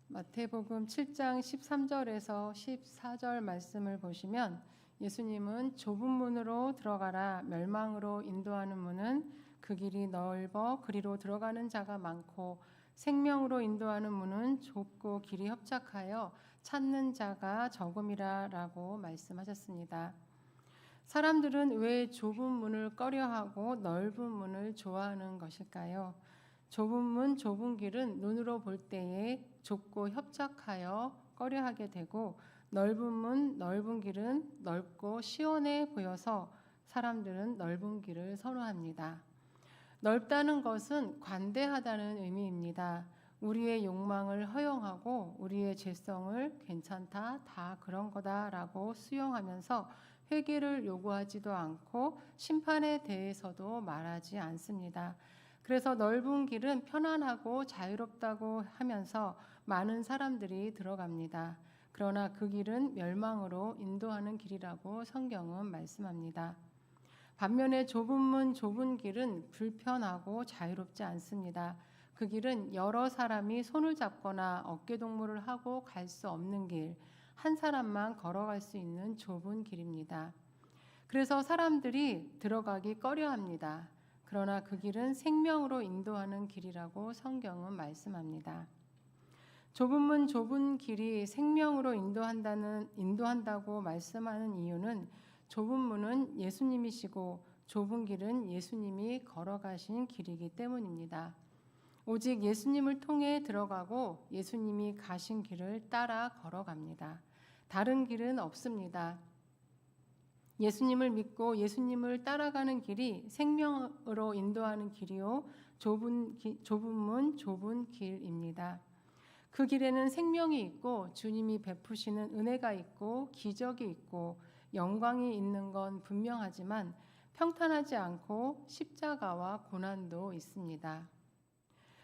마태복음 7장 13절에서 14절 말씀을 보시면 예수님은 좁은 문으로 들어가라, 멸망으로 인도하는 문은 그 길이 넓어 그리로 들어가는 자가 많고 생명으로 인도하는 문은 좁고 길이 협착하여 찾는 자가 적음이라라고 말씀하셨습니다. 사람들은 왜 좁은 문을 꺼려하고 넓은 문을 좋아하는 것일까요? 좁은 문, 좁은 길은 눈으로 볼 때에 좁고 협착하여 꺼려하게 되고, 넓은 문, 넓은 길은 넓고 시원해 보여서 사람들은 넓은 길을 선호합니다. 넓다는 것은 관대하다는 의미입니다. 우리의 욕망을 허용하고 우리의 죄성을 괜찮다, 다 그런 거다라고 수용하면서 회개를 요구하지도 않고 심판에 대해서도 말하지 않습니다. 그래서 넓은 길은 편안하고 자유롭다고 하면서 많은 사람들이 들어갑니다. 그러나 그 길은 멸망으로 인도하는 길이라고 성경은 말씀합니다. 반면에 좁은 문, 좁은 길은 불편하고 자유롭지 않습니다. 그 길은 여러 사람이 손을 잡거나 어깨동무를 하고 갈 수 없는 길, 한 사람만 걸어갈 수 있는 좁은 길입니다. 그래서 사람들이 들어가기 꺼려합니다. 그러나 그 길은 생명으로 인도하는 길이라고 성경은 말씀합니다. 좁은 문, 좁은 길이 생명으로 인도한다고 말씀하는 이유는 좁은 문은 예수님이시고 좁은 길은 예수님이 걸어가신 길이기 때문입니다. 오직 예수님을 통해 들어가고 예수님이 가신 길을 따라 걸어갑니다. 다른 길은 없습니다. 예수님을 믿고 예수님을 따라가는 길이 생명으로 인도하는 길이요, 좁은 문, 좁은 길입니다. 그 길에는 생명이 있고 주님이 베푸시는 은혜가 있고 기적이 있고 영광이 있는 건 분명하지만 평탄하지 않고 십자가와 고난도 있습니다.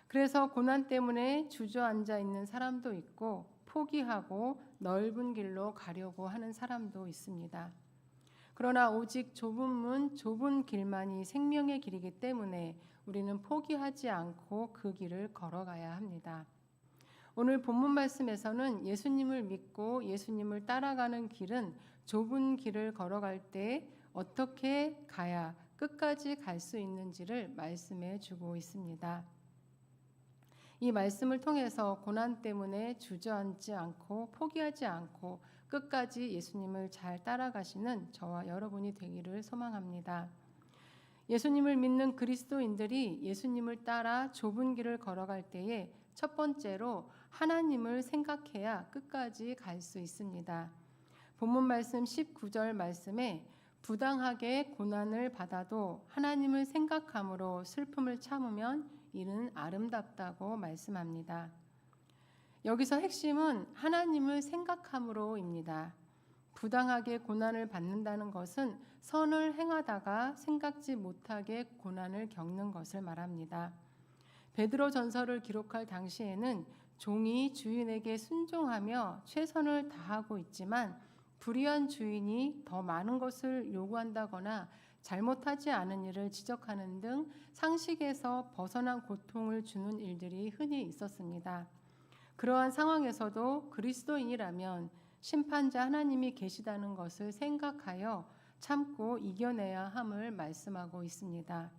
그래서 고난 때문에 주저앉아 있는 사람도 있고 포기하고 넓은 길로 가려고 하는 사람도 있습니다. 그러나 오직 좁은 문, 좁은 길만이 생명의 길이기 때문에 우리는 포기하지 않고 그 길을 걸어가야 합니다. 오늘 본문 말씀에서는 예수님을 믿고 예수님을 따라가는 길은 좁은 길을 걸어갈 때 어떻게 가야 끝까지 갈 수 있는지를 말씀해 주고 있습니다. 이 말씀을 통해서 고난 때문에 주저앉지 않고 포기하지 않고 끝까지 예수님을 잘 따라가시는 저와 여러분이 되기를 소망합니다. 예수님을 믿는 그리스도인들이 예수님을 따라 좁은 길을 걸어갈 때에 첫 번째로 하나님을 생각해야 끝까지 갈 수 있습니다. 본문 말씀 19절 말씀에 부당하게 고난을 받아도 하나님을 생각함으로 슬픔을 참으면 이는 아름답다고 말씀합니다. 여기서 핵심은 하나님을 생각함으로입니다. 부당하게 고난을 받는다는 것은 선을 행하다가 생각지 못하게 고난을 겪는 것을 말합니다. 베드로 전서를 기록할 당시에는 종이 주인에게 순종하며 최선을 다하고 있지만 불의한 주인이 더 많은 것을 요구한다거나 잘못하지 않은 일을 지적하는 등 상식에서 벗어난 고통을 주는 일들이 흔히 있었습니다. 그러한 상황에서도 그리스도인이라면 심판자 하나님이 계시다는 것을 생각하여 참고 이겨내야 함을 말씀하고 있습니다.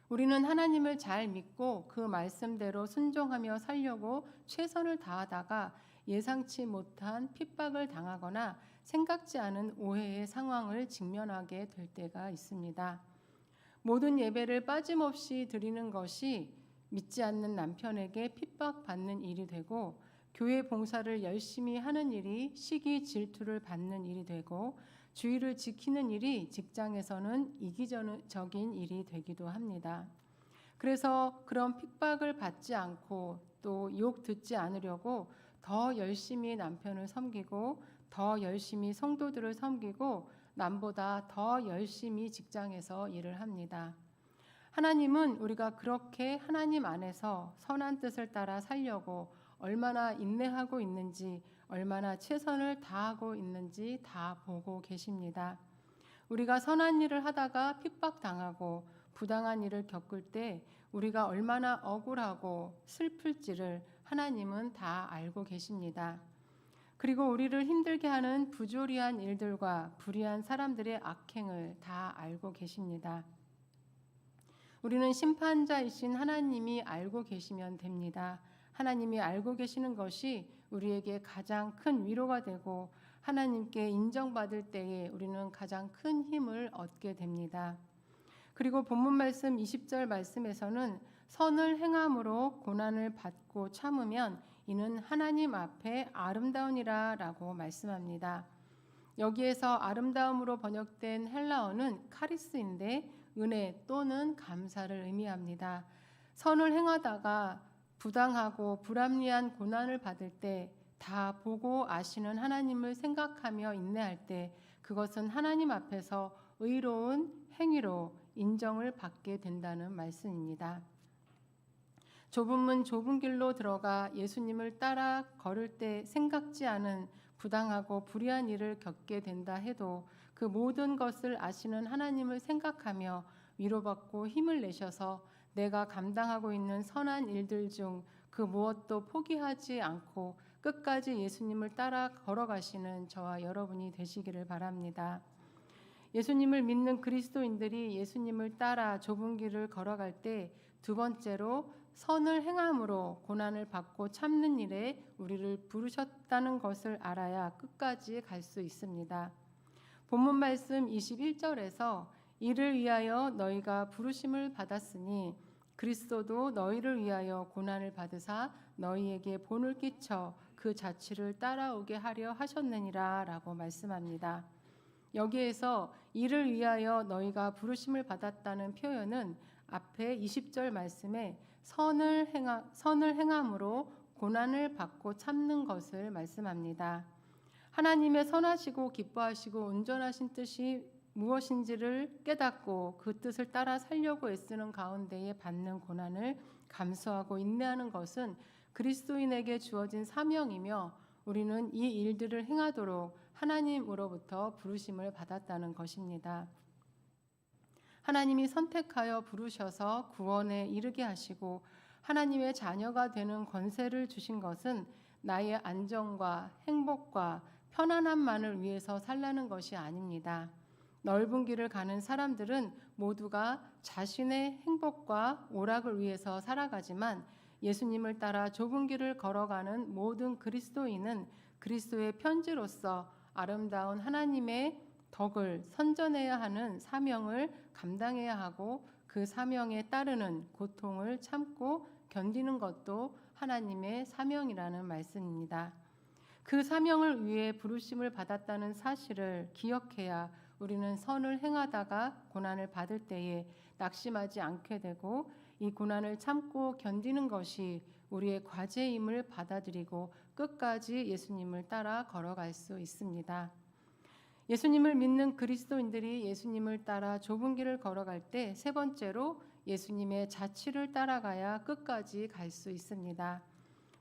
우리는 하나님을 잘 믿고 그 말씀대로 순종하며 살려고 최선을 다하다가 예상치 못한 핍박을 당하거나 생각지 않은 오해의 상황을 직면하게 될 때가 있습니다. 모든 예배를 빠짐없이 드리는 것이 믿지 않는 남편에게 핍박받는 일이 되고, 교회 봉사를 열심히 하는 일이 시기 질투를 받는 일이 되고, 주의를 지키는 일이 직장에서는 이기적인 일이 되기도 합니다. 그래서 그런 핍박을 받지 않고 또 욕 듣지 않으려고 더 열심히 남편을 섬기고 더 열심히 성도들을 섬기고 남보다 더 열심히 직장에서 일을 합니다. 하나님은 우리가 그렇게 하나님 안에서 선한 뜻을 따라 살려고 얼마나 인내하고 있는지, 얼마나 최선을 다하고 있는지 다 보고 계십니다. 우리가 선한 일을 하다가 핍박당하고 부당한 일을 겪을 때 우리가 얼마나 억울하고 슬플지를 하나님은 다 알고 계십니다. 그리고 우리를 힘들게 하는 부조리한 일들과 불의한 사람들의 악행을 다 알고 계십니다. 우리는 심판자이신 하나님이 알고 계시면 됩니다. 하나님이 알고 계시는 것이 우리에게 가장 큰 위로가 되고 하나님께 인정받을 때에 우리는 가장 큰 힘을 얻게 됩니다. 그리고 본문 말씀 20절 말씀에서는 선을 행함으로 고난을 받고 참으면 이는 하나님 앞에 아름다우니라 라고 말씀합니다. 여기에서 아름다움으로 번역된 헬라어는 카리스인데 은혜 또는 감사를 의미합니다. 선을 행하다가 부당하고 불합리한 고난을 받을 때 다 보고 아시는 하나님을 생각하며 인내할 때 그것은 하나님 앞에서 의로운 행위로 인정을 받게 된다는 말씀입니다. 좁은 문 좁은 길로 들어가 예수님을 따라 걸을 때 생각지 않은 부당하고 불의한 일을 겪게 된다 해도 그 모든 것을 아시는 하나님을 생각하며 위로받고 힘을 내셔서 내가 감당하고 있는 선한 일들 중 그 무엇도 포기하지 않고 끝까지 예수님을 따라 걸어가시는 저와 여러분이 되시기를 바랍니다. 예수님을 믿는 그리스도인들이 예수님을 따라 좁은 길을 걸어갈 때 두 번째로 선을 행함으로 고난을 받고 참는 일에 우리를 부르셨다는 것을 알아야 끝까지 갈 수 있습니다. 본문 말씀 21절에서 이를 위하여 너희가 부르심을 받았으니 그리스도도 너희를 위하여 고난을 받으사 너희에게 본을 끼쳐 그 자취를 따라오게 하려 하셨느니라 라고 말씀합니다. 여기에서 이를 위하여 너희가 부르심을 받았다는 표현은 앞에 20절 말씀에 선을 행함으로 고난을 받고 참는 것을 말씀합니다. 하나님의 선하시고 기뻐하시고 온전하신 뜻이 무엇인지를 깨닫고 그 뜻을 따라 살려고 애쓰는 가운데에 받는 고난을 감수하고 인내하는 것은 그리스도인에게 주어진 사명이며 우리는 이 일들을 행하도록 하나님으로부터 부르심을 받았다는 것입니다. 하나님이 선택하여 부르셔서 구원에 이르게 하시고 하나님의 자녀가 되는 권세를 주신 것은 나의 안정과 행복과 편안함만을 위해서 살라는 것이 아닙니다. 넓은 길을 가는 사람들은 모두가 자신의 행복과 오락을 위해서 살아가지만 예수님을 따라 좁은 길을 걸어가는 모든 그리스도인은 그리스도의 편지로서 아름다운 하나님의 덕을 선전해야 하는 사명을 감당해야 하고 그 사명에 따르는 고통을 참고 견디는 것도 하나님의 사명이라는 말씀입니다. 그 사명을 위해 부르심을 받았다는 사실을 기억해야 우리는 선을 행하다가 고난을 받을 때에 낙심하지 않게 되고 이 고난을 참고 견디는 것이 우리의 과제임을 받아들이고 끝까지 예수님을 따라 걸어갈 수 있습니다. 예수님을 믿는 그리스도인들이 예수님을 따라 좁은 길을 걸어갈 때 세 번째로 예수님의 자취를 따라가야 끝까지 갈 수 있습니다.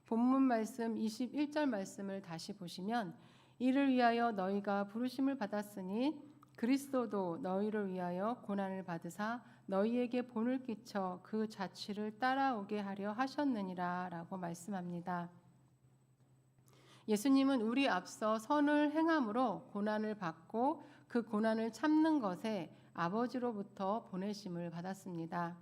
본문 말씀 21절 말씀을 다시 보시면 이를 위하여 너희가 부르심을 받았으니 그리스도도 너희를 위하여 고난을 받으사 너희에게 본을 끼쳐 그 자취를 따라오게 하려 하셨느니라 라고 말씀합니다. 예수님은 우리 앞서 선을 행함으로 고난을 받고 그 고난을 참는 것에 아버지로부터 보내심을 받았습니다.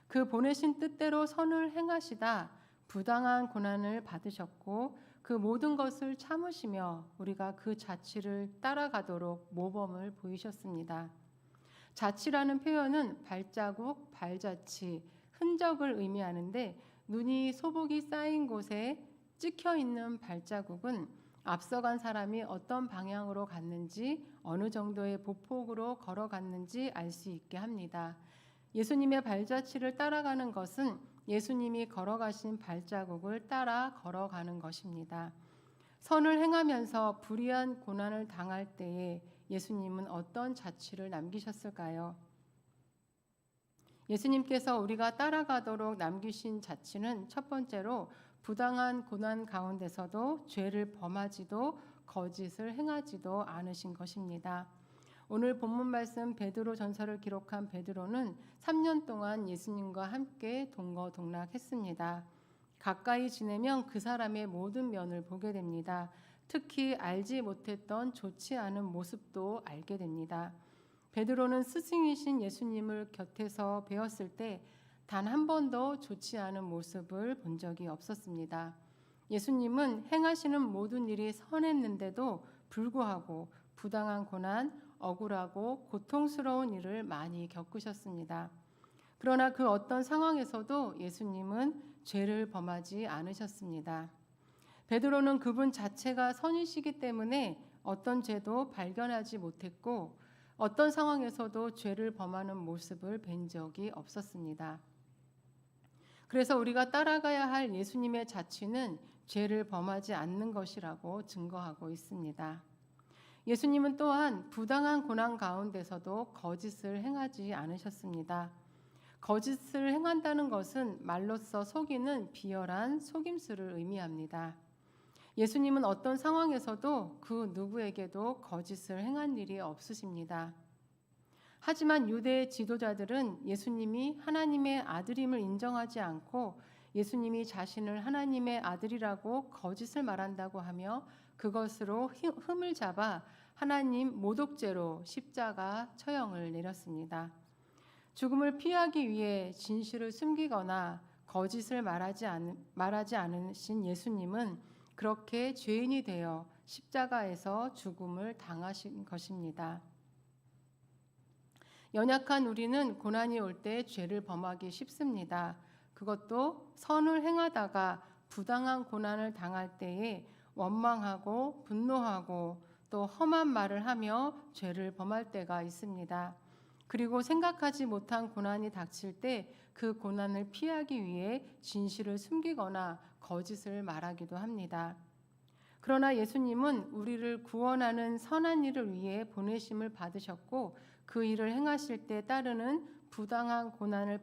그 보내신 뜻대로 선을 행하시다 부당한 고난을 받으셨고 그 모든 것을 참으시며 우리가 그 자취를 따라가도록 모범을 보이셨습니다. 자취라는 표현은 발자국, 발자취, 흔적을 의미하는데 눈이 소복이 쌓인 곳에 찍혀 있는 발자국은 앞서간 사람이 어떤 방향으로 갔는지 어느 정도의 보폭으로 걸어갔는지 알 수 있게 합니다. 예수님의 발자취를 따라가는 것은 예수님이 걸어가신 발자국을 따라 걸어가는 것입니다. 선을 행하면서 불의한 고난을 당할 때에 예수님은 어떤 자취를 남기셨을까요? 예수님께서 우리가 따라가도록 남기신 자취는 첫 번째로 부당한 고난 가운데서도 죄를 범하지도 거짓을 행하지도 않으신 것입니다. 오늘 본문 말씀 베드로 전서를 기록한 베드로는 3년 동안 예수님과 함께 동거동락했습니다. 가까이 지내면 그 사람의 모든 면을 보게 됩니다. 특히 알지 못했던 좋지 않은 모습도 알게 됩니다. 베드로는 스승이신 예수님을 곁에서 배웠을 때 단 한 번도 좋지 않은 모습을 본 적이 없었습니다. 예수님은 행하시는 모든 일이 선했는데도 불구하고 부당한 고난, 억울하고 고통스러운 일을 많이 겪으셨습니다. 그러나 그 어떤 상황에서도 예수님은 죄를 범하지 않으셨습니다. 베드로는 그분 자체가 선이시기 때문에 어떤 죄도 발견하지 못했고 어떤 상황에서도 죄를 범하는 모습을 뵌 적이 없었습니다. 그래서 우리가 따라가야 할 예수님의 자취는 죄를 범하지 않는 것이라고 증거하고 있습니다. 예수님은 또한 부당한 고난 가운데서도 거짓을 행하지 않으셨습니다. 거짓을 행한다는 것은 말로써 속이는 비열한 속임수를 의미합니다. 예수님은 어떤 상황에서도 그 누구에게도 거짓을 행한 일이 없으십니다. 하지만 유대 지도자들은 예수님이 하나님의 아들임을 인정하지 않고 예수님이 자신을 하나님의 아들이라고 거짓을 말한다고 하며 그것으로 흠을 잡아 하나님 모독죄로 십자가 처형을 내렸습니다. 죽음을 피하기 위해 진실을 숨기거나 거짓을 말하지 않으신 예수님은 그렇게 죄인이 되어 십자가에서 죽음을 당하신 것입니다. 연약한 우리는 고난이 올 때 죄를 범하기 쉽습니다. 그것도 선을 행하다가 부당한 고난을 당할 때에 원망하고 분노하고 또 험한 말을 하며 죄를 범할 때가 있습니다. 그리고 생각하지 못한 고난이 닥칠 때 그 고난을 피하기 위해 진실을 숨기거나 거짓을 말하기도 합니다. 그러나 예수님은 우리를 구원하는 선한 일을 위해 보내심을 받으셨고 그 일을 행하실 때 따르는 부당한 고난을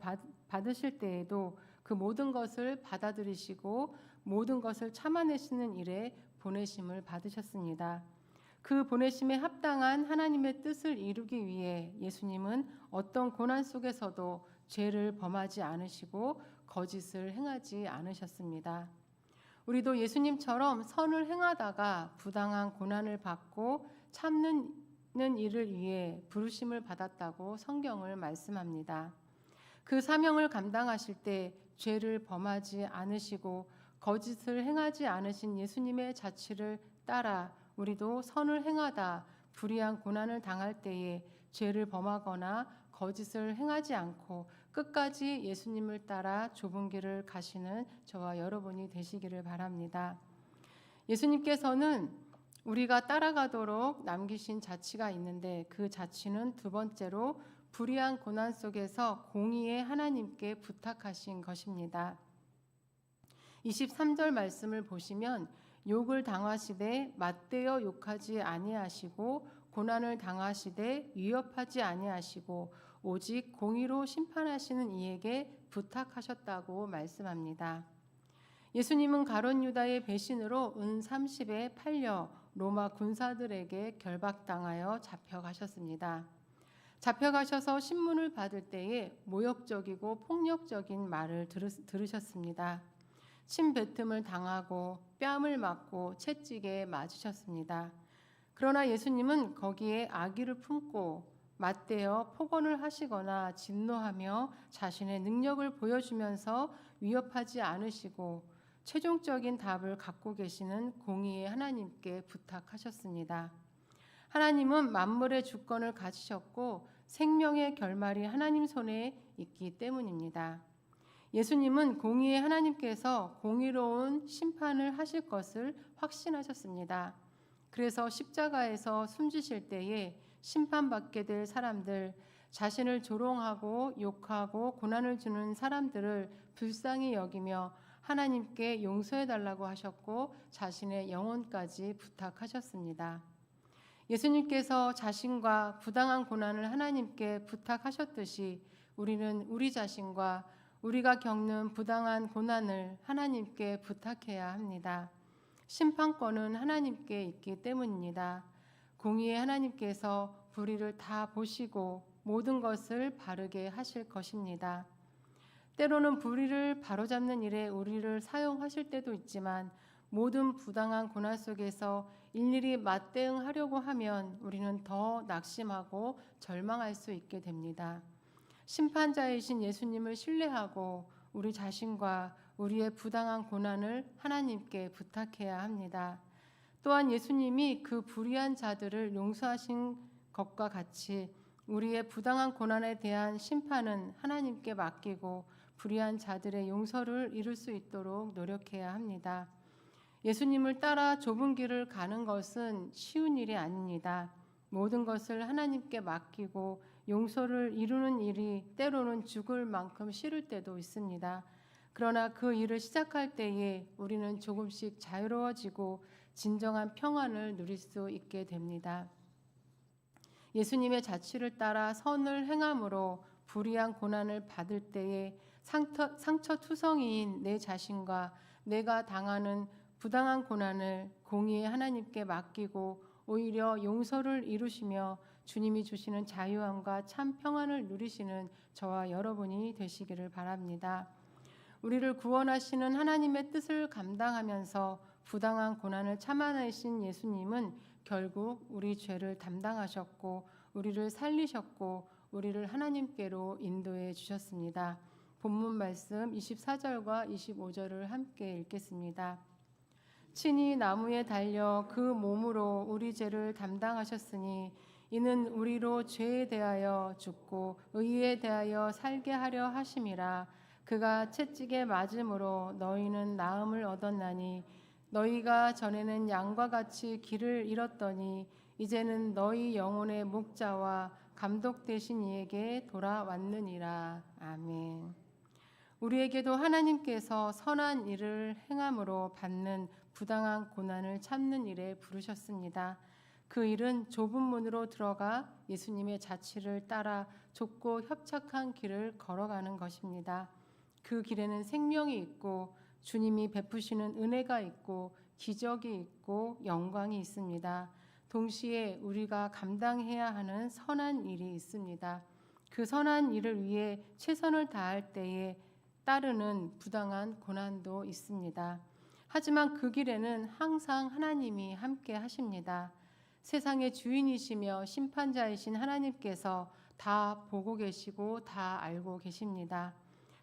받으실 때에도 그 모든 것을 받아들이시고 모든 것을 참아내시는 일에 보내심을 받으셨습니다. 그 보내심에 합당한 하나님의 뜻을 이루기 위해 예수님은 어떤 고난 속에서도 죄를 범하지 않으시고 거짓을 행하지 않으셨습니다. 우리도 예수님처럼 선을 행하다가 부당한 고난을 받고 참는 일을 위해 부르심을 받았다고 성경을 말씀합니다. 그 사명을 감당하실 때 죄를 범하지 않으시고 거짓을 행하지 않으신 예수님의 자취를 따라 우리도 선을 행하다 불의한 고난을 당할 때에 죄를 범하거나 거짓을 행하지 않고 끝까지 예수님을 따라 좁은 길을 가시는 저와 여러분이 되시기를 바랍니다. 예수님께서는 우리가 따라가도록 남기신 자취가 있는데 그 자취는 두 번째로 불의한 고난 속에서 공의의 하나님께 부탁하신 것입니다. 23절 말씀을 보시면 욕을 당하시되 맞대어 욕하지 아니하시고 고난을 당하시되 위협하지 아니하시고 오직 공의로 심판하시는 이에게 부탁하셨다고 말씀합니다. 예수님은 가룟 유다의 배신으로 은 30에 팔려 로마 군사들에게 결박당하여 잡혀가셨습니다. 잡혀가셔서 신문을 받을 때에 모욕적이고 폭력적인 말을 들으셨습니다. 침뱉음을 당하고 뺨을 맞고 채찍에 맞으셨습니다. 그러나 예수님은 거기에 악의를 품고 맞대어 폭언을 하시거나 진노하며 자신의 능력을 보여주면서 위협하지 않으시고 최종적인 답을 갖고 계시는 공의의 하나님께 부탁하셨습니다. 하나님은 만물의 주권을 가지셨고 생명의 결말이 하나님 손에 있기 때문입니다. 예수님은 공의의 하나님께서 공의로운 심판을 하실 것을 확신하셨습니다. 그래서 십자가에서 숨지실 때에 심판받게 될 사람들, 자신을 조롱하고 욕하고 고난을 주는 사람들을 불쌍히 여기며 하나님께 용서해달라고 하셨고 자신의 영혼까지 부탁하셨습니다. 예수님께서 자신과 부당한 고난을 하나님께 부탁하셨듯이 우리는 우리 자신과 우리가 겪는 부당한 고난을 하나님께 부탁해야 합니다. 심판권은 하나님께 있기 때문입니다. 공의의 하나님께서 불의를 다 보시고 모든 것을 바르게 하실 것입니다. 때로는 불의를 바로잡는 일에 우리를 사용하실 때도 있지만 모든 부당한 고난 속에서 일일이 맞대응하려고 하면 우리는 더 낙심하고 절망할 수 있게 됩니다. 심판자이신 예수님을 신뢰하고 우리 자신과 우리의 부당한 고난을 하나님께 부탁해야 합니다. 또한 예수님이 그 불의한 자들을 용서하신 것과 같이 우리의 부당한 고난에 대한 심판은 하나님께 맡기고 불의한 자들의 용서를 이룰 수 있도록 노력해야 합니다. 예수님을 따라 좁은 길을 가는 것은 쉬운 일이 아닙니다. 모든 것을 하나님께 맡기고 용서를 이루는 일이 때로는 죽을 만큼 싫을 때도 있습니다. 그러나 그 일을 시작할 때에 우리는 조금씩 자유로워지고 진정한 평안을 누릴 수 있게 됩니다. 예수님의 자취를 따라 선을 행함으로 불의한 고난을 받을 때에 상처투성이인 내 자신과 내가 당하는 부당한 고난을 공의의 하나님께 맡기고 오히려 용서를 이루시며 주님이 주시는 자유함과 참 평안을 누리시는 저와 여러분이 되시기를 바랍니다. 우리를 구원하시는 하나님의 뜻을 감당하면서 부당한 고난을 참아내신 예수님은 결국 우리 죄를 담당하셨고 우리를 살리셨고 우리를 하나님께로 인도해 주셨습니다. 본문 말씀 24절과 25절을 함께 읽겠습니다. 친히 나무에 달려 그 몸으로 우리 죄를 담당하셨으니 이는 우리로 죄에 대하여 죽고 의에 대하여 살게 하려 하심이라. 그가 채찍에 맞음으로 너희는 나음을 얻었나니 너희가 전에는 양과 같이 길을 잃었더니 이제는 너희 영혼의 목자와 감독 되신 이에게 돌아왔느니라. 아멘. 우리에게도 하나님께서 선한 일을 행함으로 받는 부당한 고난을 참는 일에 부르셨습니다. 그 일은 좁은 문으로 들어가 예수님의 자취를 따라 좁고 협착한 길을 걸어가는 것입니다. 그 길에는 생명이 있고 주님이 베푸시는 은혜가 있고 기적이 있고 영광이 있습니다. 동시에 우리가 감당해야 하는 선한 일이 있습니다. 그 선한 일을 위해 최선을 다할 때에 따르는 부당한 고난도 있습니다. 하지만 그 길에는 항상 하나님이 함께 하십니다. 세상의 주인이시며 심판자이신 하나님께서 다 보고 계시고 다 알고 계십니다.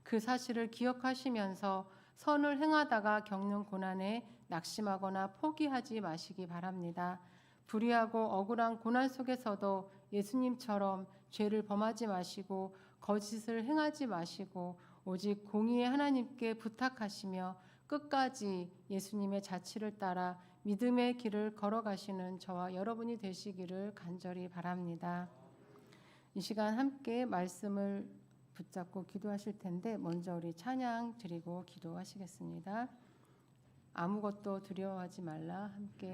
그 사실을 기억하시면서 선을 행하다가 겪는 고난에 낙심하거나 포기하지 마시기 바랍니다. 불의하고 억울한 고난 속에서도 예수님처럼 죄를 범하지 마시고 거짓을 행하지 마시고 오직 공의의 하나님께 부탁하시며 끝까지 예수님의 자취를 따라 믿음의 길을 걸어가시는 저와 여러분이 되시기를 간절히 바랍니다. 이 시간 함께 말씀을 붙잡고 기도하실 텐데 먼저 우리 찬양 드리고 기도하시겠습니다. 아무것도 두려워하지 말라 함께